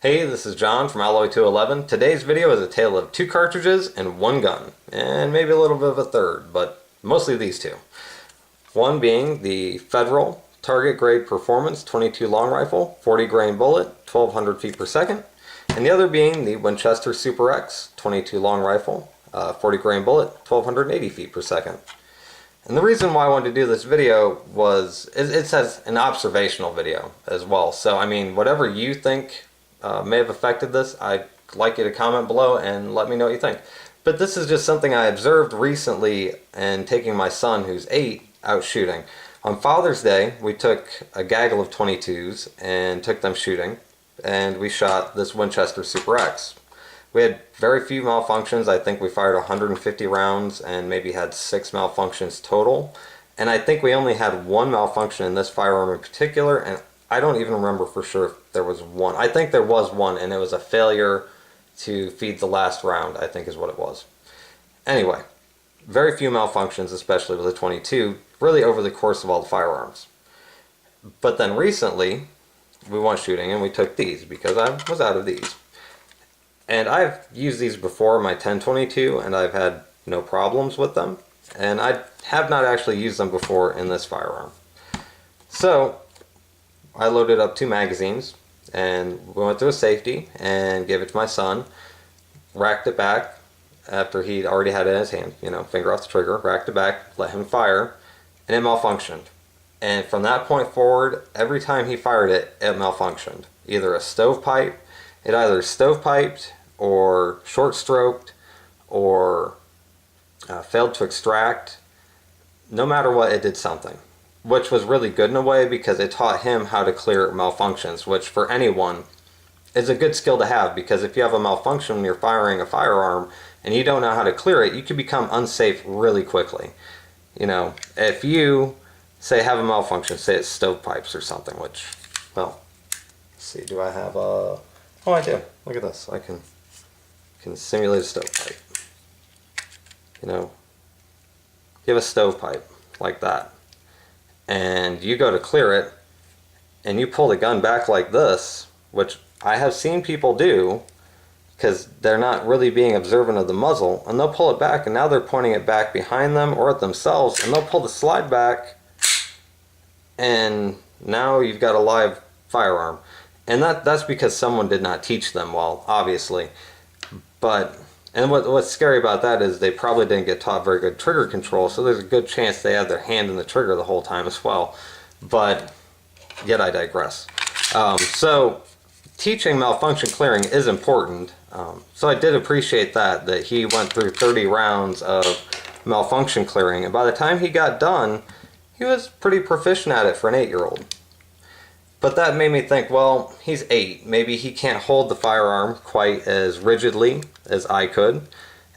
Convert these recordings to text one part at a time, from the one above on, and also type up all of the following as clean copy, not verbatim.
Hey, this is John from Alloy 211. Today's video is a tale of 2 cartridges and 1 gun, and maybe a little bit of a third, but mostly these 2. One being the Federal Target Grade Performance 22 long rifle, 40 grain bullet, 1200 feet per second, and the other being the Winchester Super X 22 long rifle, 40 grain bullet, 1280 feet per second. And the reason why I wanted to do this video was, it says an observational video as well, so I mean, whatever you think may have affected this, I'd like you to comment below and let me know what you think. But this is just something I observed recently in taking my son, who's 8, out shooting. On Father's Day, we took a gaggle of 22s and took them shooting, and we shot this Winchester Super X. We had very few malfunctions. I think we fired 150 rounds and maybe had 6 malfunctions total. And I think we only had 1 malfunction in this firearm in particular, and I don't even remember for sure if there was one. I think there was one, and it was a failure to feed the last round, I think is what it was. Anyway, very few malfunctions, especially with the 22, really over the course of all the firearms. But then recently, we went shooting and we took these because I was out of these. And I've used these before, my 1022, and I've had no problems with them. And I have not actually used them before in this firearm. So I loaded up 2 magazines and we went through a safety and gave it to my son, racked it back after he'd already had it in his hand, you know, finger off the trigger, racked it back, let him fire, and it malfunctioned. And from that point forward, every time he fired it, it malfunctioned. Either a stovepipe, it either stovepiped or short stroked or failed to extract. No matter what, it did something. Which was really good in a way because it taught him how to clear malfunctions, which for anyone is a good skill to have, because if you have a malfunction when you're firing a firearm and you don't know how to clear it, you can become unsafe really quickly. You know, if you say have a malfunction, say it's stovepipes or something, which, well, let's see, do I have a, oh I do, look at this, I can simulate a stovepipe. You know, you have a stovepipe like that, and you go to clear it, and you pull the gun back like this, which I have seen people do, because they're not really being observant of the muzzle, and they'll pull it back, and now they're pointing it back behind them or at themselves, and they'll pull the slide back, and now you've got a live firearm. And that's because someone did not teach them well, obviously. But, and what's scary about that is they probably didn't get taught very good trigger control, so there's a good chance they had their hand in the trigger the whole time as well. But, yet I digress. So, teaching malfunction clearing is important. So I did appreciate that he went through 30 rounds of malfunction clearing, and by the time he got done, he was pretty proficient at it for an 8-year-old. But that made me think, well, he's 8. Maybe he can't hold the firearm quite as rigidly as I could.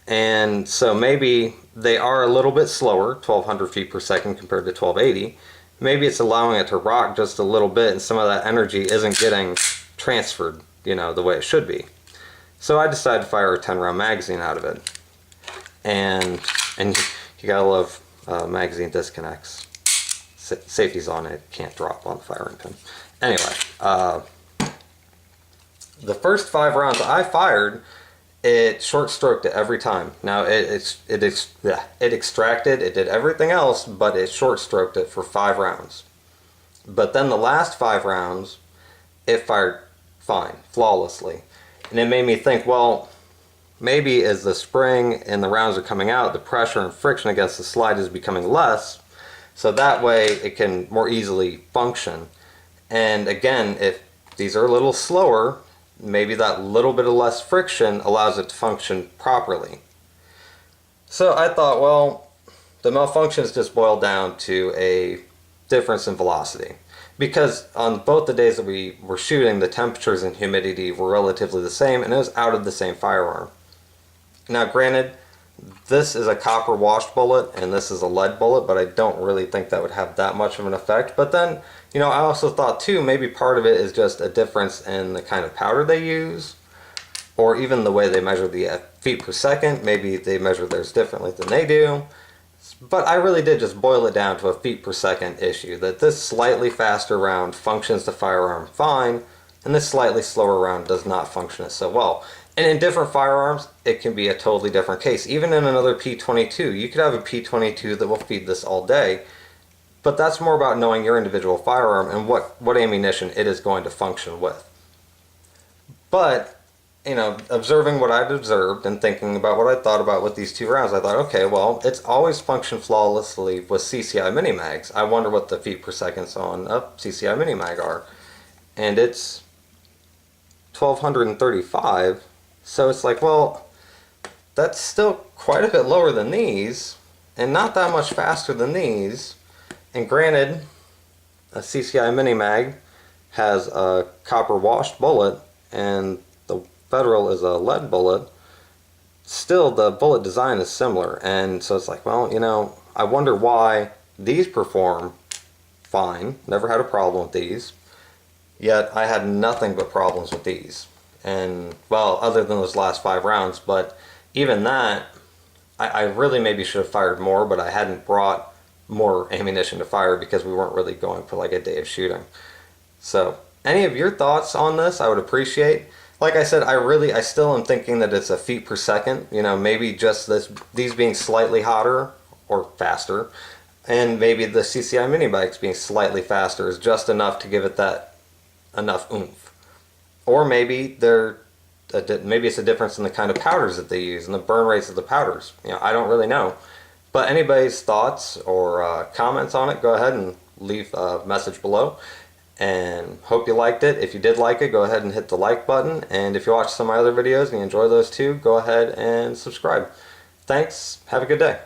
And so maybe they are a little bit slower, 1200 feet per second compared to 1280. Maybe it's allowing it to rock just a little bit and some of that energy isn't getting transferred, you know, the way it should be. So I decided to fire a 10-round magazine out of it. And you gotta love magazine disconnects. Safety's on it, can't drop on the firing pin. Anyway, the first 5 rounds I fired, it short stroked it every time. Now it extracted, it did everything else, but it short stroked it for 5 rounds. But then the last 5 rounds, it fired fine, flawlessly. And it made me think, well, maybe as the spring and the rounds are coming out, the pressure and friction against the slide is becoming less, so that way it can more easily function. And again, if these are a little slower, maybe that little bit of less friction allows it to function properly. So I thought, well, the malfunctions just boiled down to a difference in velocity. Because on both the days that we were shooting, the temperatures and humidity were relatively the same, and it was out of the same firearm. Now granted, this is a copper washed bullet and this is a lead bullet, but I don't really think that would have that much of an effect. But then, you know, I also thought too, maybe part of it is just a difference in the kind of powder they use, or even the way they measure the feet per second. Maybe they measure theirs differently than they do. But I really did just boil it down to a feet per second issue, that this slightly faster round functions the firearm fine, and this slightly slower round does not function so well. And in different firearms, it can be a totally different case. Even in another P22, you could have a P22 that will feed this all day, but that's more about knowing your individual firearm and what ammunition it is going to function with. But, you know, observing what I'd observed and thinking about what I thought about with these two rounds, I thought, okay, well, it's always functioned flawlessly with CCI mini mags. I wonder what the feet per seconds on a CCI mini mag are. And it's 1235, so it's like, well, that's still quite a bit lower than these, and not that much faster than these. And granted, a CCI mini mag has a copper washed bullet, and the Federal is a lead bullet. Still, the bullet design is similar, and so it's like, well, you know, I wonder why these perform fine. Never had a problem with these. Yet I had nothing but problems with these. And, well, other than those last 5 rounds, but even that, I really maybe should have fired more, but I hadn't brought more ammunition to fire because we weren't really going for like a day of shooting. So, any of your thoughts on this, I would appreciate. Like I said, I still am thinking that it's a feet per second. You know, maybe just these being slightly hotter or faster, and maybe the CCI mini mags being slightly faster is just enough to give it that enough oomph. Or maybe maybe it's a difference in the kind of powders that they use and the burn rates of the powders. You know, I don't really know. But anybody's thoughts or comments on it, go ahead and leave a message below. And hope you liked it. If you did like it, go ahead and hit the like button. And if you watch some of my other videos and you enjoy those too, go ahead and subscribe. Thanks. Have a good day.